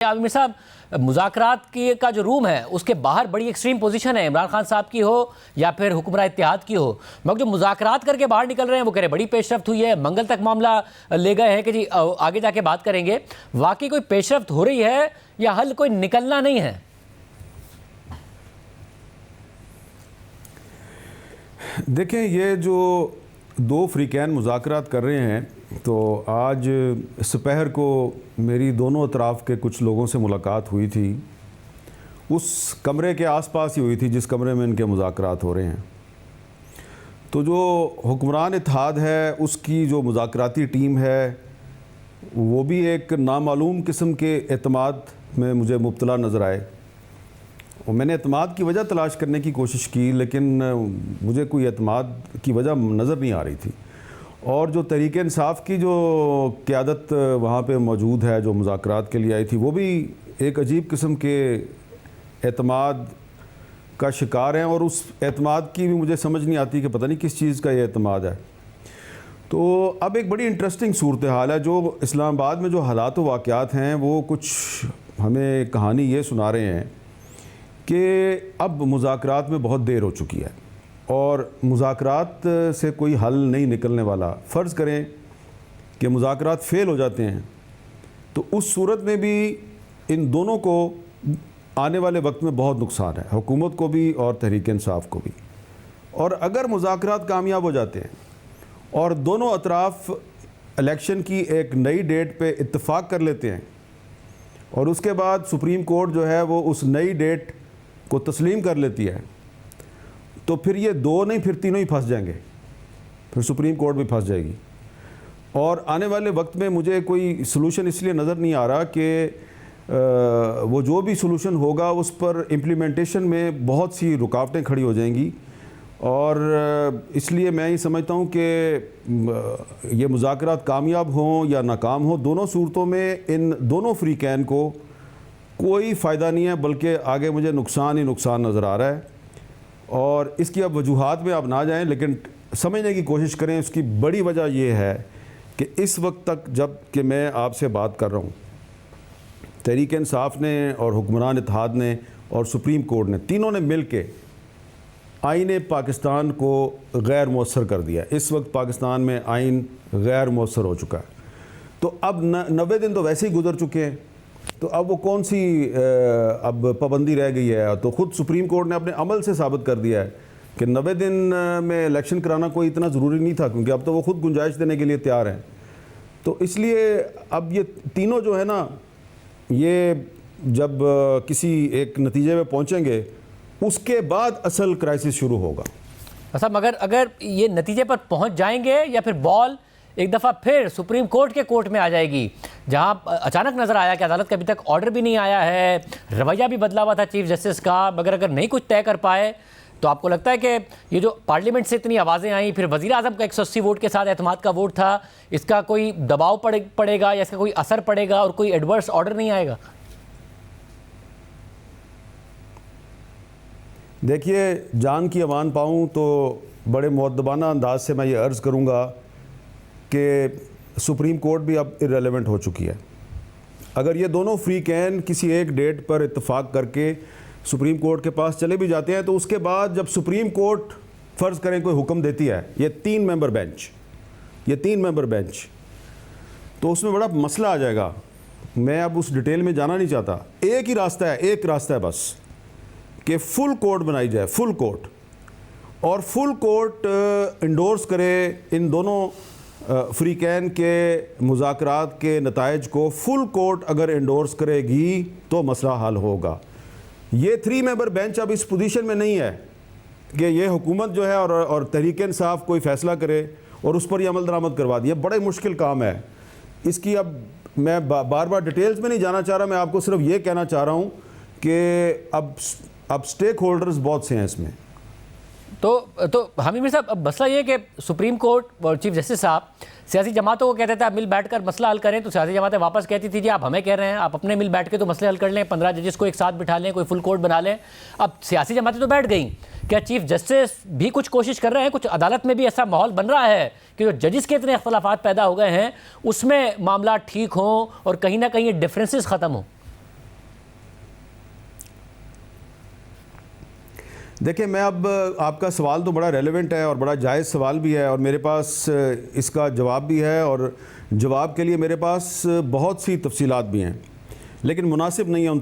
عامر صاحب، مذاکرات کا جو روم ہے اس کے باہر بڑی ایکسٹریم پوزیشن ہے، عمران خان صاحب کی ہو یا پھر حکمراں اتحاد کی ہو، مگر جو مذاکرات کر کے باہر نکل رہے ہیں وہ کہہ رہے بڑی پیش رفت ہوئی ہے، منگل تک معاملہ لے گئے ہیں کہ جی آگے جا کے بات کریں گے۔ واقعی کوئی پیش رفت ہو رہی ہے یا حل کوئی نکلنا نہیں ہے؟ دیکھیں، یہ جو دو فریقین مذاکرات کر رہے ہیں تو آج سپہر کو میری دونوں اطراف کے کچھ لوگوں سے ملاقات ہوئی تھی، اس کمرے کے آس پاس ہی ہوئی تھی جس کمرے میں ان کے مذاکرات ہو رہے ہیں۔ تو جو حکمران اتحاد ہے اس کی جو مذاکراتی ٹیم ہے وہ بھی ایک نامعلوم قسم کے اعتماد میں مجھے مبتلا نظر آئے، اور میں نے اعتماد کی وجہ تلاش کرنے کی کوشش کی لیکن مجھے کوئی اعتماد کی وجہ نظر نہیں آ رہی تھی۔ اور جو تحریک انصاف کی جو قیادت وہاں پہ موجود ہے جو مذاکرات کے لیے آئی تھی وہ بھی ایک عجیب قسم کے اعتماد کا شکار ہیں، اور اس اعتماد کی بھی مجھے سمجھ نہیں آتی کہ پتہ نہیں کس چیز کا یہ اعتماد ہے۔ تو اب ایک بڑی انٹرسٹنگ صورتحال ہے، جو اسلام آباد میں جو حالات و واقعات ہیں وہ کچھ ہمیں کہانی یہ سنا رہے ہیں کہ اب مذاکرات میں بہت دیر ہو چکی ہے اور مذاکرات سے کوئی حل نہیں نکلنے والا۔ فرض کریں کہ مذاکرات فیل ہو جاتے ہیں تو اس صورت میں بھی ان دونوں کو آنے والے وقت میں بہت نقصان ہے، حکومت کو بھی اور تحریک انصاف کو بھی۔ اور اگر مذاکرات کامیاب ہو جاتے ہیں اور دونوں اطراف الیکشن کی ایک نئی ڈیٹ پہ اتفاق کر لیتے ہیں اور اس کے بعد سپریم کورٹ جو ہے وہ اس نئی ڈیٹ کو تسلیم کر لیتی ہے، تو پھر یہ دو نہیں پھر تینوں ہی پھنس جائیں گے، پھر سپریم کورٹ بھی پھنس جائے گی۔ اور آنے والے وقت میں مجھے کوئی سلوشن اس لیے نظر نہیں آ رہا کہ وہ جو بھی سلوشن ہوگا اس پر امپلیمنٹیشن میں بہت سی رکاوٹیں کھڑی ہو جائیں گی، اور اس لیے میں یہ سمجھتا ہوں کہ یہ مذاکرات کامیاب ہوں یا ناکام ہوں، دونوں صورتوں میں ان دونوں فریقین کو کوئی فائدہ نہیں ہے، بلکہ آگے مجھے نقصان ہی نقصان نظر آ رہا ہے۔ اور اس کی اب وجوہات میں آپ نہ جائیں لیکن سمجھنے کی کوشش کریں۔ اس کی بڑی وجہ یہ ہے کہ اس وقت تک جب کہ میں آپ سے بات کر رہا ہوں، تحریک انصاف نے اور حکمران اتحاد نے اور سپریم کورٹ نے تینوں نے مل کے آئین پاکستان کو غیر مؤثر کر دیا۔ اس وقت پاکستان میں آئین غیر مؤثر ہو چکا ہے۔ تو اب 90 دن تو ویسے ہی گزر چکے ہیں، تو اب وہ کون سی اب پابندی رہ گئی ہے؟ تو خود سپریم کورٹ نے اپنے عمل سے ثابت کر دیا ہے کہ 90 دن میں الیکشن کرانا کوئی اتنا ضروری نہیں تھا، کیونکہ اب تو وہ خود گنجائش دینے کے لیے تیار ہیں۔ تو اس لیے اب یہ تینوں جو ہے نا، یہ جب کسی ایک نتیجے میں پہنچیں گے اس کے بعد اصل کرائسس شروع ہوگا۔ صاحب اگر یہ نتیجے پر پہنچ جائیں گے یا پھر بال ایک دفعہ پھر سپریم کورٹ کے کورٹ میں آ جائے گی، جہاں اچانک نظر آیا کہ عدالت کا ابھی تک آرڈر بھی نہیں آیا ہے، رویہ بھی بدلا ہوا تھا چیف جسٹس کا، مگر اگر نہیں کچھ طے کر پائے تو آپ کو لگتا ہے کہ یہ جو پارلیمنٹ سے اتنی آوازیں آئیں، پھر وزیر اعظم کا 180 ووٹ کے ساتھ اعتماد کا ووٹ تھا، اس کا کوئی دباؤ پڑے گا یا اس کا کوئی اثر پڑے گا اور کوئی ایڈورس آرڈر نہیں آئے گا؟ دیکھیے، جان کی امان پاؤں تو بڑے مؤدبانہ انداز سے میں یہ عرض کروں گا کہ سپریم کورٹ بھی اب ارریلیونٹ ہو چکی ہے۔ اگر یہ دونوں فریقین کسی ایک ڈیٹ پر اتفاق کر کے سپریم کورٹ کے پاس چلے بھی جاتے ہیں تو اس کے بعد جب سپریم کورٹ فرض کریں کوئی حکم دیتی ہے، یہ 3 ممبر بینچ، تو اس میں بڑا مسئلہ آ جائے گا۔ میں اب اس ڈیٹیل میں جانا نہیں چاہتا۔ ایک راستہ ہے بس کہ فل کورٹ بنائی جائے، فل کورٹ، اور فل کورٹ انڈورس کرے ان دونوں فریقین کے مذاکرات کے نتائج کو۔ فل کورٹ اگر انڈورس کرے گی تو مسئلہ حل ہوگا۔ یہ 3 ممبر بینچ اب اس پوزیشن میں نہیں ہے کہ یہ حکومت جو ہے اور تحریک انصاف کوئی فیصلہ کرے اور اس پر یہ عمل درآمد کروا دیا۔ بڑے مشکل کام ہے اس کی۔ اب میں بار بار ڈیٹیلز میں نہیں جانا چاہ رہا، میں آپ کو صرف یہ کہنا چاہ رہا ہوں کہ اب سٹیک ہولڈرز بہت سے ہیں اس میں۔ تو حامد صاحب، اب مسئلہ یہ ہے کہ سپریم کورٹ اور چیف جسٹس صاحب سیاسی جماعتوں کو کہتے تھے آپ مل بیٹھ کر مسئلہ حل کریں، تو سیاسی جماعتیں واپس کہتی تھی جی آپ ہمیں کہہ رہے ہیں، آپ اپنے مل بیٹھ کے تو مسئلے حل کر لیں، 15 ججز کو ایک ساتھ بٹھا لیں، کوئی فل کورٹ بنا لیں۔ اب سیاسی جماعتیں تو بیٹھ گئیں، کیا چیف جسٹس بھی کچھ کوشش کر رہے ہیں؟ کچھ عدالت میں بھی ایسا ماحول بن رہا ہے کہ جو ججز کے اتنے اختلافات پیدا ہو گئے ہیں اس میں معاملات ٹھیک ہوں اور کہیں نہ کہیں ڈفرینسز ختم ہوں؟ دیکھیں میں اب آپ کا سوال تو بڑا ریلیونٹ ہے اور بڑا جائز سوال بھی ہے اور میرے پاس اس کا جواب بھی ہے اور جواب کے لیے میرے پاس بہت سی تفصیلات بھی ہیں، لیکن مناسب نہیں ہے ان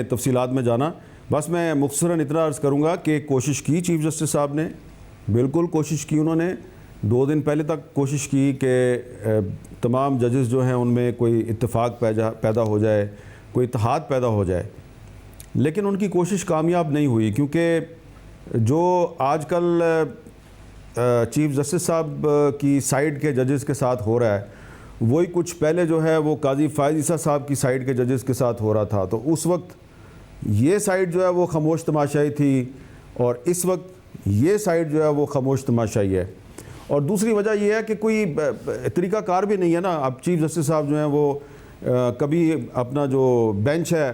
تفصیلات میں جانا۔ بس میں مختصراً اتنا عرض کروں گا کہ کوشش کی چیف جسٹس صاحب نے، بالکل کوشش کی، انہوں نے 2 دن پہلے تک کوشش کی کہ تمام ججز جو ہیں ان میں کوئی اتفاق پیدا ہو جائے، کوئی اتحاد پیدا ہو جائے، لیکن ان کی کوشش کامیاب نہیں ہوئی، کیونکہ جو آج کل چیف جسٹس صاحب کی سائیڈ کے ججز کے ساتھ ہو رہا ہے وہی کچھ پہلے جو ہے وہ قاضی فائز عیسیٰ صاحب کی سائیڈ کے ججز کے ساتھ ہو رہا تھا۔ تو اس وقت یہ سائیڈ جو ہے وہ خاموش تماشائی تھی اور اس وقت یہ سائیڈ جو ہے وہ خاموش تماشائی ہے۔ اور دوسری وجہ یہ ہے کہ کوئی طریقہ کار بھی نہیں ہے نا۔ اب چیف جسٹس صاحب جو ہیں وہ کبھی اپنا جو بینچ ہے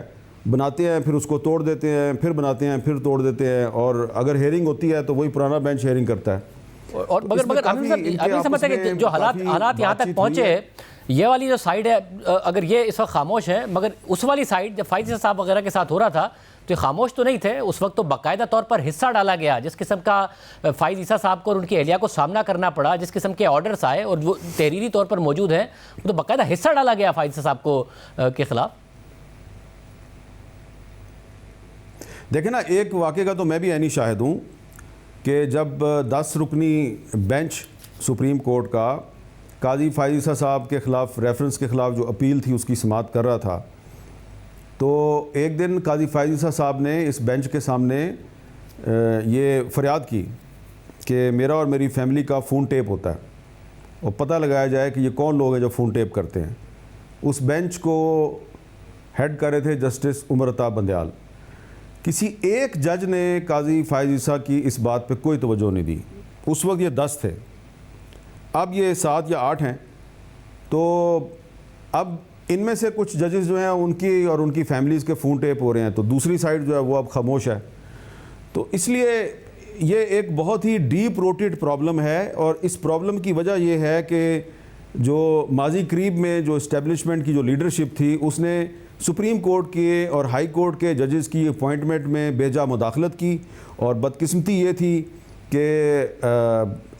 بناتے ہیں، پھر اس کو توڑ دیتے ہیں، پھر بناتے ہیں، پھر توڑ دیتے ہیں، اور اگر ہیئرنگ ہوتی ہے تو وہی پرانا بینچ ہیئرنگ کرتا ہے۔ اور مگر ہم سمجھتے ہیں کہ جو حالات یہاں تک پہنچے، یہ والی جو سائیڈ ہے اگر یہ اس وقت خاموش ہے، مگر اس والی سائیڈ جب فائز صاحب وغیرہ کے ساتھ ہو رہا تھا تو یہ خاموش تو نہیں تھے، اس وقت تو باقاعدہ طور پر حصہ ڈالا گیا، جس قسم کا فائز عیسیٰ صاحب کو اور ان کی اہلیہ کو سامنا کرنا پڑا، جس قسم کے آرڈرز آئے اور وہ تحریری طور پر موجود ہیں، وہ تو باقاعدہ حصہ ڈالا گیا فائز صاحب کو کے خلاف۔ دیکھیں نا، ایک واقعے کا تو میں بھی عینی شاہد ہوں کہ جب 10 رکنی بینچ سپریم کورٹ کا قاضی فائز عیسیٰ صاحب کے خلاف ریفرنس کے خلاف جو اپیل تھی اس کی سماعت کر رہا تھا، تو ایک دن قاضی فائز عیسیٰ صاحب نے اس بینچ کے سامنے یہ فریاد کی کہ میرا اور میری فیملی کا فون ٹیپ ہوتا ہے اور پتہ لگایا جائے کہ یہ کون لوگ ہیں جو فون ٹیپ کرتے ہیں۔ اس بینچ کو ہیڈ کر رہے تھے جسٹس عمر عطا بندیال۔ کسی ایک جج نے قاضی فائز عیسیٰ کی اس بات پہ کوئی توجہ نہیں دی۔ اس وقت یہ 10 تھے، اب یہ 7 یا 8 ہیں۔ تو اب ان میں سے کچھ ججز جو ہیں ان کی اور ان کی فیملیز کے فون ٹیپ ہو رہے ہیں، تو دوسری سائڈ جو ہے وہ اب خاموش ہے۔ تو اس لیے یہ ایک بہت ہی ڈیپ روٹیڈ پرابلم ہے، اور اس پرابلم کی وجہ یہ ہے کہ جو ماضی قریب میں جو اسٹیبلشمنٹ کی جو لیڈرشپ تھی اس نے سپریم کورٹ کے اور ہائی کورٹ کے ججز کی اپوائنٹمنٹ میں بے جا مداخلت کی، اور بدقسمتی یہ تھی کہ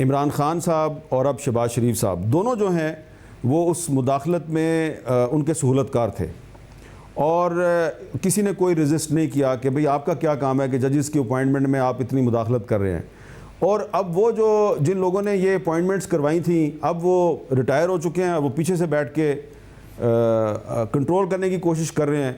عمران خان صاحب اور اب شہباز شریف صاحب دونوں جو ہیں وہ اس مداخلت میں ان کے سہولت کار تھے، اور کسی نے کوئی ریزسٹ نہیں کیا کہ بھئی آپ کا کیا کام ہے کہ ججز کی اپوائنٹمنٹ میں آپ اتنی مداخلت کر رہے ہیں۔ اور اب وہ جن لوگوں نے یہ اپوائنٹمنٹس کروائی تھیں اب وہ ریٹائر ہو چکے ہیں، وہ پیچھے سے بیٹھ کے کنٹرول کرنے کی کوشش کر رہے ہیں،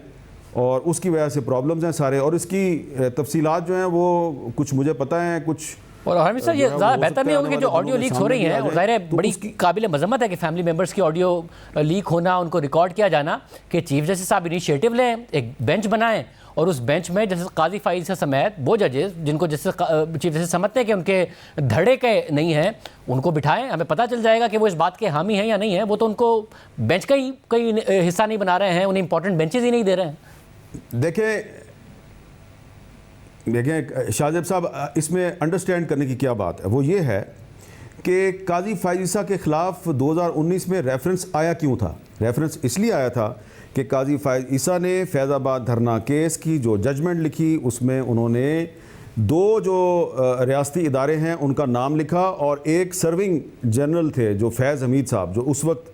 اور اس کی وجہ سے پرابلمز ہیں سارے، اور اس کی تفصیلات جو ہیں وہ کچھ مجھے پتہ ہیں، کچھ اور حامد صاحب یہ زیادہ بہتر نہیں ہوگا کہ جو آڈیو لیکس ہو رہی ہیں، اور ظاہر ہے بڑی قابل مذمت ہے کہ فیملی ممبرز کی آڈیو لیک ہونا، ان کو ریکارڈ کیا جانا، کہ چیف جسٹس صاحب انیشیٹو لیں، ایک بینچ بنائیں، اور اس بینچ میں جسٹس قاضی فائز عیسیٰ سمیت وہ ججز جن کو چیف جسٹس سمجھتے ہیں کہ ان کے دھڑے کے نہیں ہیں، ان کو بٹھائیں۔ ہمیں پتہ چل جائے گا کہ وہ اس بات کے حامی ہیں یا نہیں ہیں۔ وہ تو ان کو بینچ کا ہی کوئی حصہ نہیں بنا رہے ہیں، انہیں امپورٹنٹ بینچز ہی نہیں دے رہے ہیں۔ دیکھیں شاہزیب صاحب، اس میں انڈرسٹینڈ کرنے کی کیا بات ہے، وہ یہ ہے کہ قاضی فائز عیسیٰ کے خلاف 2019 میں ریفرنس آیا کیوں تھا؟ ریفرنس اس لیے آیا تھا کہ قاضی فائز عیسیٰ نے فیض آباد دھرنا کیس کی جو ججمنٹ لکھی اس میں انہوں نے 2 جو ریاستی ادارے ہیں ان کا نام لکھا، اور ایک سرونگ جنرل تھے جو فیض حمید صاحب جو اس وقت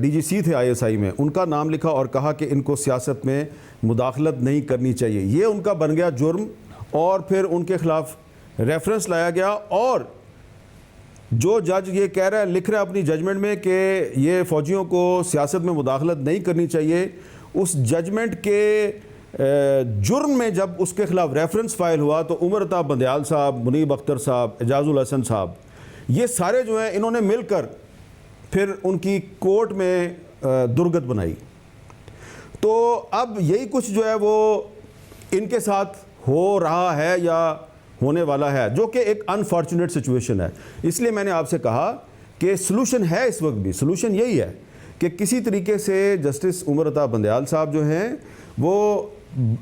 ڈی جی سی تھے ISI میں، ان کا نام لکھا اور کہا کہ ان کو سیاست میں مداخلت نہیں کرنی چاہیے۔ یہ ان کا بن گیا جرم، اور پھر ان کے خلاف ریفرنس لایا گیا، اور جو جج یہ کہہ رہا ہے، لکھ رہا ہے اپنی ججمنٹ میں کہ یہ فوجیوں کو سیاست میں مداخلت نہیں کرنی چاہیے، اس ججمنٹ کے جرم میں جب اس کے خلاف ریفرنس فائل ہوا تو عمر عطا بندیال صاحب، منیب اختر صاحب، اعجاز الحسن صاحب، یہ سارے جو ہیں انہوں نے مل کر پھر ان کی کورٹ میں درگت بنائی۔ تو اب یہی کچھ جو ہے وہ ان کے ساتھ ہو رہا ہے یا ہونے والا ہے، جو کہ ایک انفارچونیٹ سچویشن ہے۔ اس لیے میں نے آپ سے کہا کہ سلوشن ہے، اس وقت بھی سلوشن یہی ہے کہ کسی طریقے سے جسٹس عمر عطا بندیال صاحب جو ہیں وہ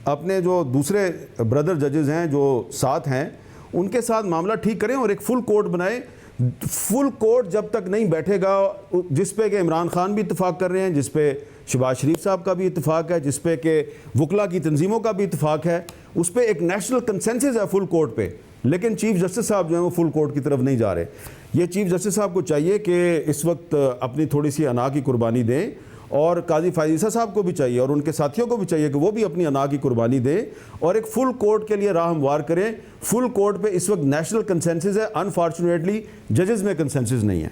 اپنے جو دوسرے بردر ججز ہیں جو ساتھ ہیں ان کے ساتھ معاملہ ٹھیک کریں اور ایک فل کورٹ بنائیں، فل کورٹ جب تک نہیں بیٹھے گا، جس پہ کہ عمران خان بھی اتفاق کر رہے ہیں، جس پہ شہباز شریف صاحب کا بھی اتفاق ہے، جس پہ کہ وکلا کی تنظیموں کا بھی اتفاق ہے، اس پہ ایک نیشنل کنسنسس ہے فل کورٹ پہ، لیکن چیف جسٹس صاحب جو ہیں وہ فل کورٹ کی طرف نہیں جا رہے۔ یہ چیف جسٹس صاحب کو چاہیے کہ اس وقت اپنی تھوڑی سی انا کی قربانی دیں، اور قاضی فائز عیسیٰ صاحب کو بھی چاہیے اور ان کے ساتھیوں کو بھی چاہیے کہ وہ بھی اپنی انا کی قربانی دیں اور ایک فل کورٹ کے لیے راہ ہموار کریں۔ فل کورٹ پہ اس وقت نیشنل کنسنسس ہے، انفارچونیٹلی ججز میں کنسنسس نہیں ہے۔